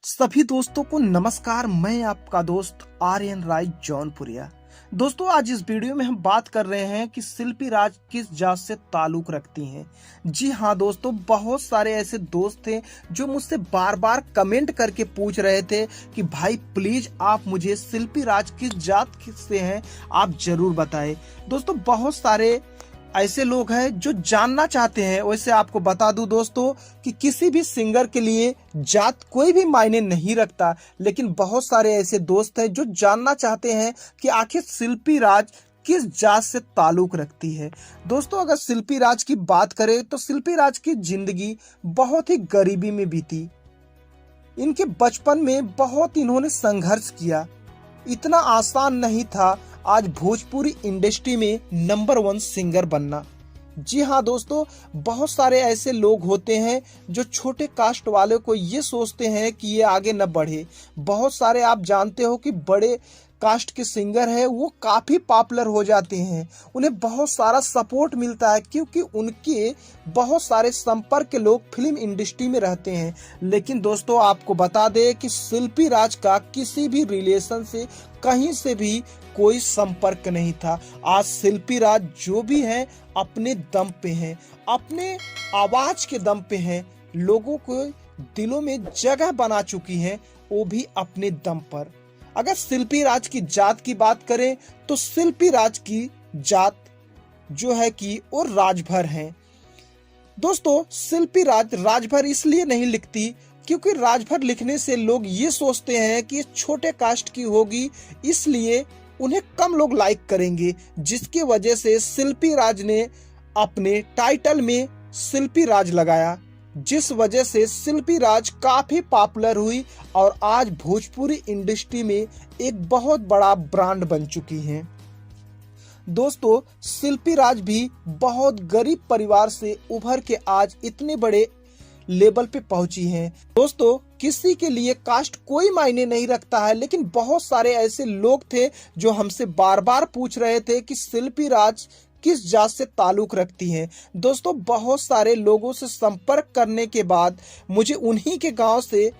सभी दोस्तों को नमस्कार। मैं आपका दोस्त आर्यन राय जौनपुरिया। दोस्तों, आज इस वीडियो में हम बात कर रहे हैं कि शिल्पी राज किस जात से ताल्लुक रखती हैं। जी हाँ दोस्तों, बहुत सारे ऐसे दोस्त थे जो मुझसे बार बार कमेंट करके पूछ रहे थे कि भाई प्लीज आप मुझे शिल्पी राज किस जात से हैं आप जरूर बताएं। दोस्तों, बहुत सारे ऐसे लोग हैं जो जानना चाहते हैं। वैसे आपको बता दूं दोस्तों कि किसी भी सिंगर के लिए जात कोई भी मायने नहीं रखता, लेकिन बहुत सारे ऐसे दोस्त हैं जो जानना चाहते हैं कि आखिर शिल्पी राज किस जात से ताल्लुक रखती है। दोस्तों, अगर शिल्पी राज की बात करें तो शिल्पी राज की जिंदगी बहुत ही गरीबी में बीती। इनके बचपन में बहुत इन्होंने संघर्ष किया। इतना आसान नहीं था आज भोजपुरी इंडस्ट्री में नंबर 1 सिंगर बनना। जी हाँ दोस्तों, बहुत सारे ऐसे लोग होते हैं जो छोटे कास्ट वाले को ये सोचते हैं कि ये आगे न बढ़े। बहुत सारे आप जानते हो कि बड़े कास्ट के सिंगर है वो काफ़ी पॉपुलर हो जाते हैं, उन्हें बहुत सारा सपोर्ट मिलता है क्योंकि उनके बहुत सारे संपर्क के लोग फिल्म इंडस्ट्री में रहते हैं। लेकिन दोस्तों, आपको बता दें कि शिल्पी राज का किसी भी रिलेशन से कहीं से भी कोई संपर्क नहीं था। आज शिल्पी राज जो भी हैं अपने दम पे हैं, अपने आवाज के दम पे हैं, लोगों को दिलों में जगह बना चुकी हैं, वो भी अपने दम पर। अगर शिल्पी राज की जात की बात करें तो शिल्पी राज की जात जो है कि वो राजभर हैं। दोस्तों, शिल्पी राज राजभर इसलिए नहीं लिखती क्योंकि राजभर लिखने से लोग ये सोचते हैं कि छोटे कास्ट की होगी, इसलिए उन्हें कम लोग लाइक करेंगे, जिसकी वजह से शिल्पी राज ने अपने टाइटल में शिल्पी राज लगाया, जिस वजह से शिल्पी राज काफी पॉपुलर हुई और आज भोजपुरी इंडस्ट्री में एक बहुत बड़ा ब्रांड बन चुकी हैं। दोस्तों, शिल्पी राज भी बहुत गरीब परिवार से उभर के आज इतने बड़े लेवल पे पहुंची हैं। दोस्तों, किसी के लिए कास्ट कोई मायने नहीं रखता है, लेकिन बहुत सारे ऐसे लोग थे जो हमसे बार बार पूछ रहे थे कि शिल्पी राज किस जात से ताल्लुक रखती हैं। दोस्तों, बहुत सारे लोगों से संपर्क करने के बाद मुझे उन्हीं के गांव से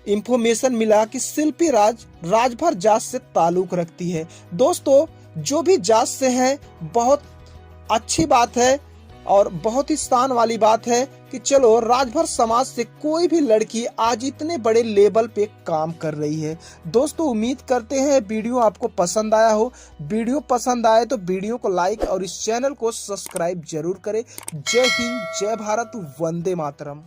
इंफॉर्मेशन मिला कि शिल्पी राज राजभर जात से ताल्लुक रखती है। दोस्तों, जो भी जात से है बहुत अच्छी बात है और बहुत ही शान वाली बात है कि चलो राजभर समाज से कोई भी लड़की आज इतने बड़े लेवल पे काम कर रही है। दोस्तों, उम्मीद करते हैं वीडियो आपको पसंद आया हो। वीडियो पसंद आए तो वीडियो को लाइक और इस चैनल को सब्सक्राइब जरूर करें। जय हिंद, जय भारत, वंदे मातरम।